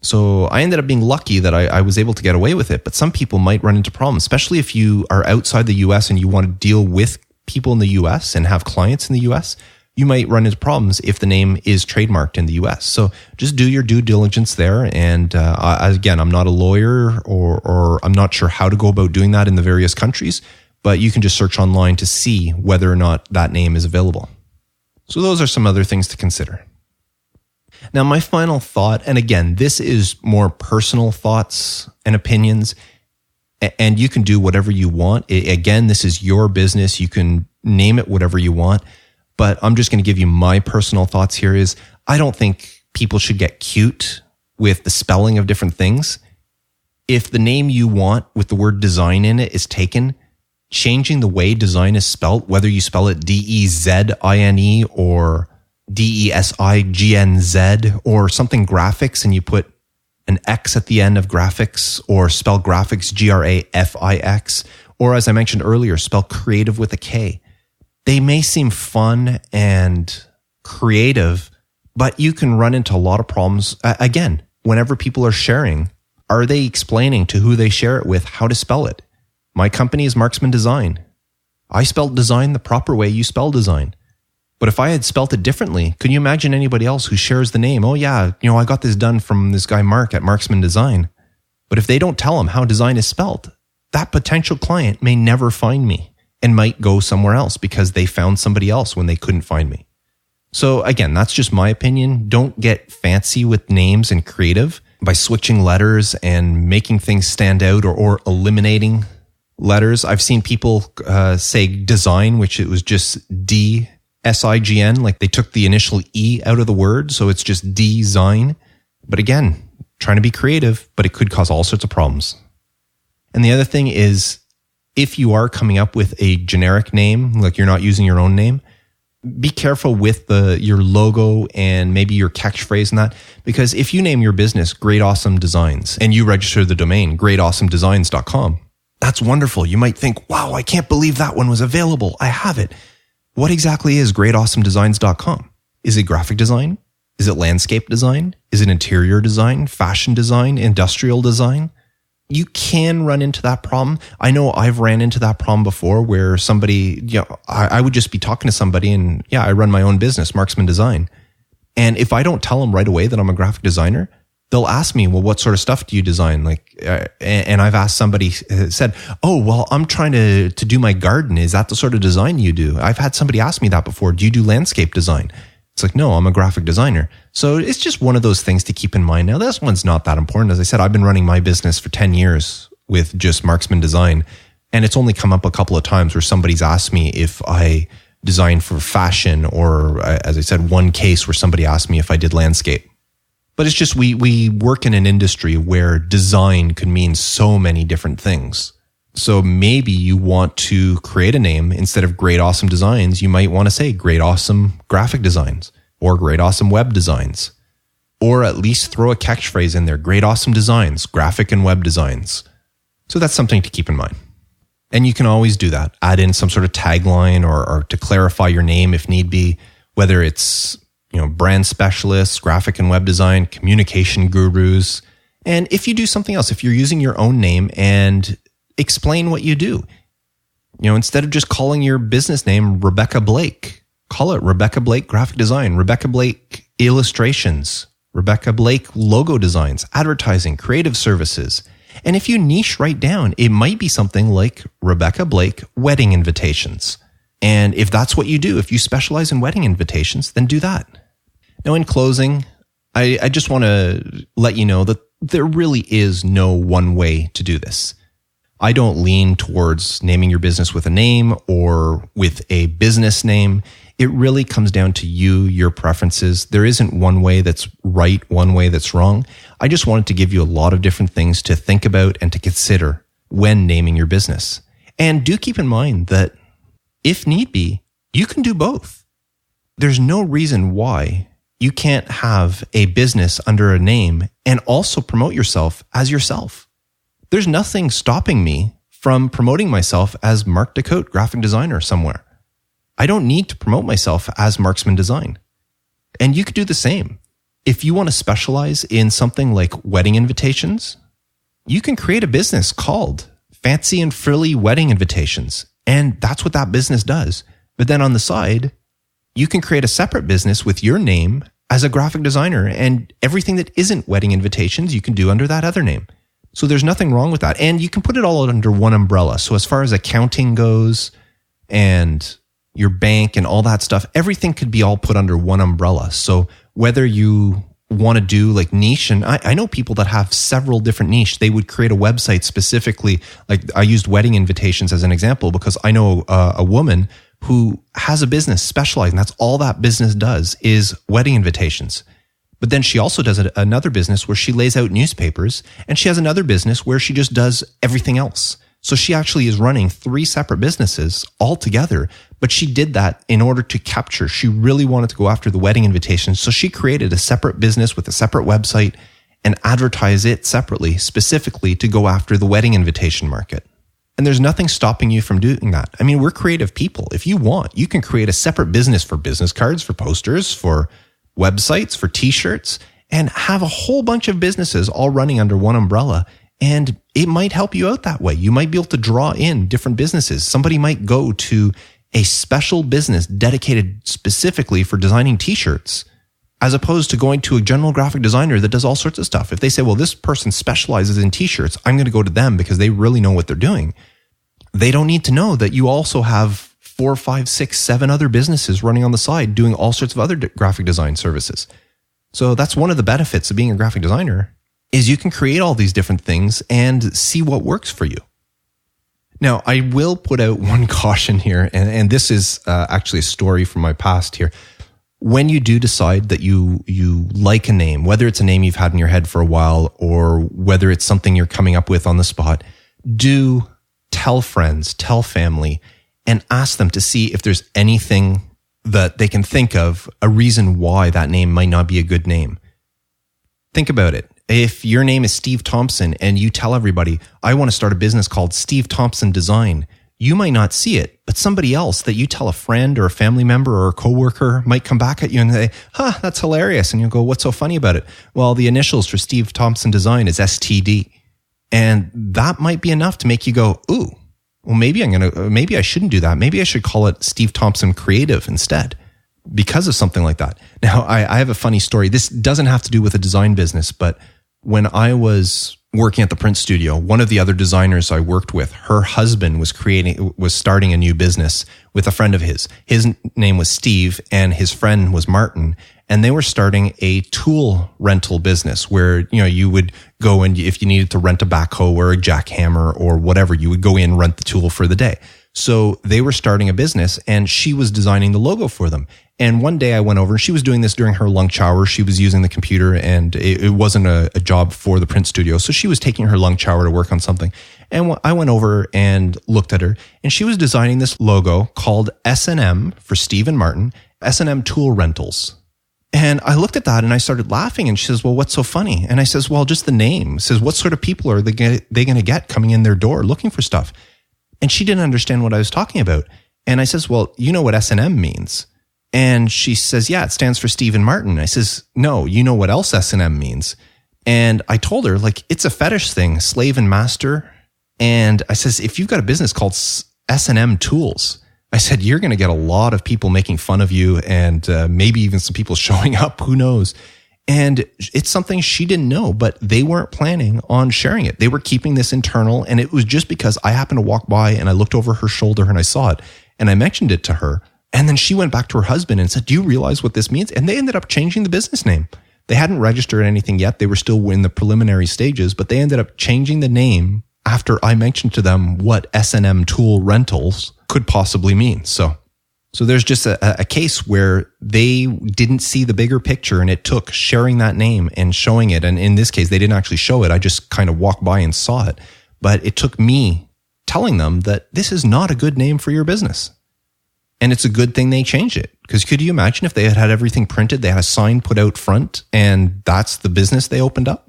So I ended up being lucky that I was able to get away with it, but some people might run into problems, especially if you are outside the US and you want to deal with people in the US and have clients in the US. You might run into problems if the name is trademarked in the US. So just do your due diligence there. And again, I'm not a lawyer or I'm not sure how to go about doing that in the various countries, but you can just search online to see whether or not that name is available. So those are some other things to consider. Now, my final thought, and again, this is more personal thoughts and opinions, and you can do whatever you want. Again, this is your business. You can name it whatever you want. But I'm just going to give you my personal thoughts here is I don't think people should get cute with the spelling of different things. If the name you want with the word design in it is taken, changing the way design is spelled, whether you spell it D-E-Z-I-N-E or D-E-S-I-G-N-Z or something graphics and you put an X at the end of graphics or spell graphics G-R-A-F-I-X, or as I mentioned earlier, spell creative with a K. They may seem fun and creative, but you can run into a lot of problems. Again, whenever people are sharing, are they explaining to who they share it with how to spell it? My company is Marksman Design. I spelled design the proper way you spell design. But if I had spelt it differently, could you imagine anybody else who shares the name? Oh yeah, I got this done from this guy Mark at Marksman Design. But if they don't tell him how design is spelled, that potential client may never find me and might go somewhere else because they found somebody else when they couldn't find me. So again, that's just my opinion. Don't get fancy with names and creative by switching letters and making things stand out or eliminating letters. I've seen people say design, which it was just D-S-I-G-N, like they took the initial E out of the word, so it's just design. But again, trying to be creative, but it could cause all sorts of problems. And the other thing is, if you are coming up with a generic name, like you're not using your own name, be careful with your logo and maybe your catchphrase and that, because if you name your business Great Awesome Designs and you register the domain greatawesomedesigns.com, that's wonderful. You might think, wow, I can't believe that one was available. I have it. What exactly is greatawesomedesigns.com? Is it graphic design? Is it landscape design? Is it interior design, fashion design, industrial design? You can run into that problem. I know I've ran into that problem before where somebody, I would just be talking to somebody and I run my own business, Marksman Design. And if I don't tell them right away that I'm a graphic designer, they'll ask me, well, what sort of stuff do you design? And I've asked somebody, said, oh, well, I'm trying to do my garden. Is that the sort of design you do? I've had somebody ask me that before. Do you do landscape design? It's like, no, I'm a graphic designer. So it's just one of those things to keep in mind. Now, this one's not that important. As I said, I've been running my business for 10 years with just Marksman Design. And it's only come up a couple of times where somebody's asked me if I design for fashion, or as I said, one case where somebody asked me if I did landscape. But it's just we work in an industry where design could mean so many different things. So maybe you want to create a name instead of Great Awesome Designs. You might want to say Great Awesome Graphic Designs or Great Awesome Web Designs, or at least throw a catchphrase in there, Great Awesome Designs, Graphic and Web Designs. So that's something to keep in mind. And you can always do that. Add in some sort of tagline or to clarify your name if need be, whether it's brand specialists, graphic and web design, communication gurus. And if you do something else, if you're using your own name and explain what you do. Instead of just calling your business name Rebecca Blake, call it Rebecca Blake Graphic Design, Rebecca Blake Illustrations, Rebecca Blake Logo Designs, Advertising, Creative Services. And if you niche right down, it might be something like Rebecca Blake Wedding Invitations. And if that's what you do, if you specialize in wedding invitations, then do that. Now, in closing, I just want to let you know that there really is no one way to do this. I don't lean towards naming your business with a name or with a business name. It really comes down to you, your preferences. There isn't one way that's right, one way that's wrong. I just wanted to give you a lot of different things to think about and to consider when naming your business. And do keep in mind that if need be, you can do both. there's no reason why you can't have a business under a name and also promote yourself as yourself. There's nothing stopping me from promoting myself as Mark Decote, graphic designer somewhere. I don't need to promote myself as Marksman Design. And you could do the same. If you want to specialize in something like wedding invitations, you can create a business called Fancy and Frilly Wedding Invitations. And that's what that business does. But then on the side, you can create a separate business with your name as a graphic designer, and everything that isn't wedding invitations, you can do under that other name. So there's nothing wrong with that. And you can put it all under one umbrella. So as far as accounting goes and your bank and all that stuff, everything could be all put under one umbrella. So whether you want to do like niche, and I know people that have several different niche, they would create a website specifically. Like I used wedding invitations as an example because I know a woman who has a business specialized, and that's all that business does is wedding invitations. But then she also does another business where she lays out newspapers, and she has another business where she just does everything else. So she actually is running 3 separate businesses all together, but she did that in order to capture. She really wanted to go after the wedding invitations. So she created a separate business with a separate website and advertise it separately, specifically to go after the wedding invitation market. And there's nothing stopping you from doing that. I mean, we're creative people. If you want, you can create a separate business for business cards, for posters, for websites, for t-shirts, and have a whole bunch of businesses all running under one umbrella. And it might help you out that way. You might be able to draw in different businesses. Somebody might go to a special business dedicated specifically for designing t-shirts, as opposed to going to a general graphic designer that does all sorts of stuff. If they say, well, this person specializes in t-shirts, I'm going to go to them because they really know what they're doing. They don't need to know that you also have 4, 5, 6, 7 other businesses running on the side doing all sorts of other graphic design services. So that's one of the benefits of being a graphic designer, is you can create all these different things and see what works for you. Now, I will put out one caution here, and this is actually a story from my past here. When you do decide that you like a name, whether it's a name you've had in your head for a while or whether it's something you're coming up with on the spot, do tell friends, tell family, and ask them to see if there's anything that they can think of, a reason why that name might not be a good name. Think about it. If your name is Steve Thompson and you tell everybody, I want to start a business called Steve Thompson Design, you might not see it, but somebody else that you tell a friend or a family member or a coworker might come back at you and say, that's hilarious. And you'll go, what's so funny about it? Well, the initials for Steve Thompson Design is STD. And that might be enough to make you go, ooh, well, maybe I shouldn't do that. Maybe I should call it Steve Thompson Creative instead because of something like that. Now, I have a funny story. This doesn't have to do with a design business, but when I was working at the print studio, one of the other designers I worked with, her husband was starting a new business with a friend of his. His name was Steve and his friend was Martin. And they were starting a tool rental business where, you would go and if you needed to rent a backhoe or a jackhammer or whatever, you would go in, rent the tool for the day. So they were starting a business and she was designing the logo for them. And one day I went over and she was doing this during her lunch hour. She was using the computer and it wasn't a job for the print studio. So she was taking her lunch hour to work on something. And I went over and looked at her and she was designing this logo called S&M for Steve and Martin, S&M Tool Rentals. And I looked at that and I started laughing and she says, well, what's so funny? And I says, well, just the name. Says, what sort of people are they going to get coming in their door looking for stuff? And she didn't understand what I was talking about. And I says, well, you know what S&M means? And she says, yeah, it stands for Steve and Martin. I says, no, you know what else S&M means? And I told her, it's a fetish thing, slave and master. And I says, if you've got a business called S&M Tools, I said, you're going to get a lot of people making fun of you and maybe even some people showing up, who knows? And it's something she didn't know, but they weren't planning on sharing it. They were keeping this internal. And it was just because I happened to walk by and I looked over her shoulder and I saw it and I mentioned it to her. And then she went back to her husband and said, do you realize what this means? And they ended up changing the business name. They hadn't registered anything yet. They were still in the preliminary stages, but they ended up changing the name after I mentioned to them what S&M Tool Rentals could possibly mean. So there's just a case where they didn't see the bigger picture and it took sharing that name and showing it. And in this case, they didn't actually show it. I just kind of walked by and saw it. But it took me telling them that this is not a good name for your business. And it's a good thing they changed it Because could you imagine if they had had everything printed, they had a sign put out front, and that's the business they opened up?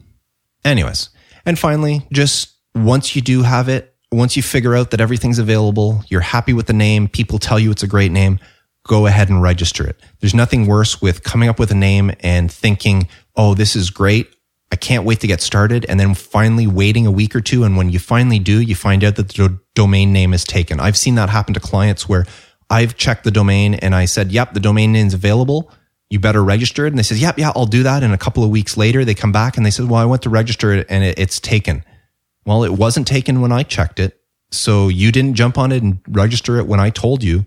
Anyways, and finally, just once you do have it, once you figure out that everything's available, you're happy with the name, people tell you it's a great name, go ahead and register it. There's nothing worse with coming up with a name and thinking, oh, this is great, I can't wait to get started, and then finally waiting a week or two, and when you finally do, you find out that the domain name is taken. I've seen that happen to clients where I've checked the domain and I said, yep, the domain name is available. You better register it. And they said, yep, yeah, I'll do that. And a couple of weeks later, they come back and they said, well, I went to register it and it's taken. Well, it wasn't taken when I checked it. So you didn't jump on it and register it when I told you.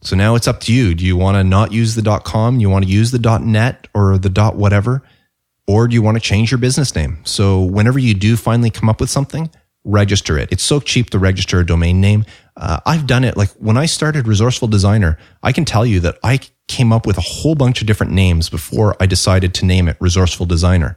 So now it's up to you. Do you want to not use the .com? You want to use the .net or the .whatever? Or do you want to change your business name? So whenever you do finally come up with something, register it. It's so cheap to register a domain name. I've done it. Like when I started Resourceful Designer, I can tell you that I came up with a whole bunch of different names before I decided to name it Resourceful Designer.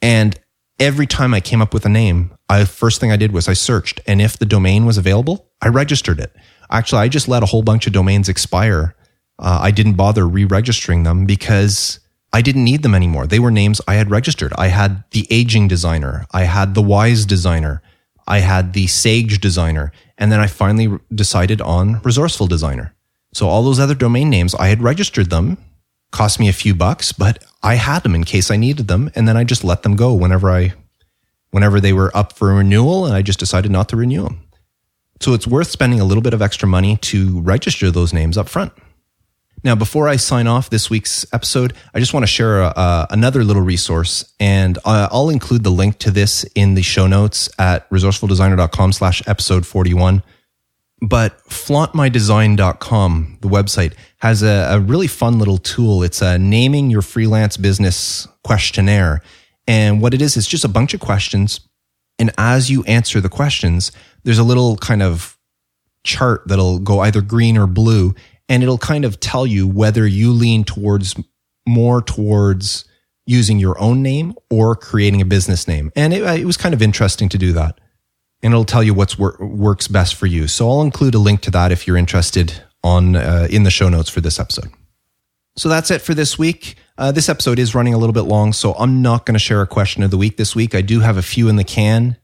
And every time I came up with a name, first thing I did was I searched. And if the domain was available, I registered it. Actually, I just let a whole bunch of domains expire. I didn't bother re-registering them because I didn't need them anymore. They were names I had registered. I had the Aging Designer. I had the Wise Designer. I had the Sage Designer. And then I finally decided on Resourceful Designer. So all those other domain names, I had registered them, cost me a few bucks, but I had them in case I needed them. And then I just let them go whenever they were up for renewal, and I just decided not to renew them. So it's worth spending a little bit of extra money to register those names up front. Now, before I sign off this week's episode, I just want to share another little resource, and I'll include the link to this in the show notes at resourcefuldesigner.com/episode 41. But flauntmydesign.com, the website, has a really fun little tool. It's a naming your freelance business questionnaire. And what it is just a bunch of questions. And as you answer the questions, there's a little kind of chart that'll go either green or blue. And it'll kind of tell you whether you lean more towards using your own name or creating a business name. And it was kind of interesting to do that. And it'll tell you what works best for you. So I'll include a link to that if you're interested in the show notes for this episode. So that's it for this week. This episode is running a little bit long, so I'm not going to share a question of the week this week. I do have a few in the can,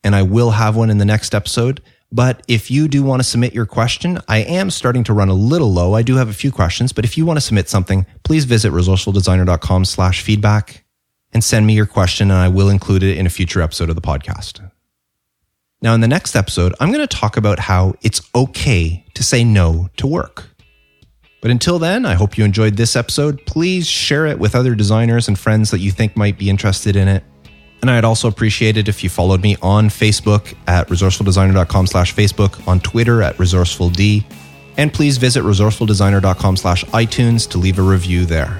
and I will have one in the next episode. But if you do want to submit your question, I am starting to run a little low. I do have a few questions, but if you want to submit something, please visit resourcefuldesigner.com/feedback and send me your question, and I will include it in a future episode of the podcast. Now, in the next episode, I'm going to talk about how it's okay to say no to work. But until then, I hope you enjoyed this episode. Please share it with other designers and friends that you think might be interested in it. And I'd also appreciate it if you followed me on Facebook at resourcefuldesigner.com/Facebook, on Twitter at resourcefuld, and please visit resourcefuldesigner.com/iTunes to leave a review there.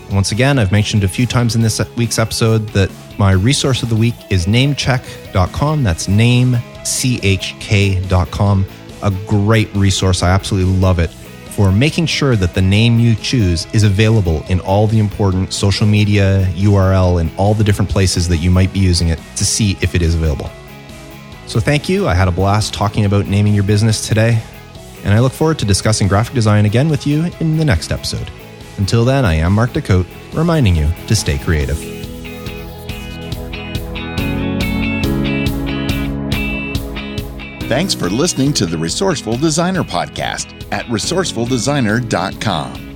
And once again, I've mentioned a few times in this week's episode that my resource of the week is namecheck.com. That's namechk.com. A great resource. I absolutely love it for making sure that the name you choose is available in all the important social media, URL, and all the different places that you might be using it to see if it is available. So thank you. I had a blast talking about naming your business today, and I look forward to discussing graphic design again with you in the next episode. Until then, I am Mark DeCote, reminding you to stay creative. Thanks for listening to the Resourceful Designer podcast at resourcefuldesigner.com.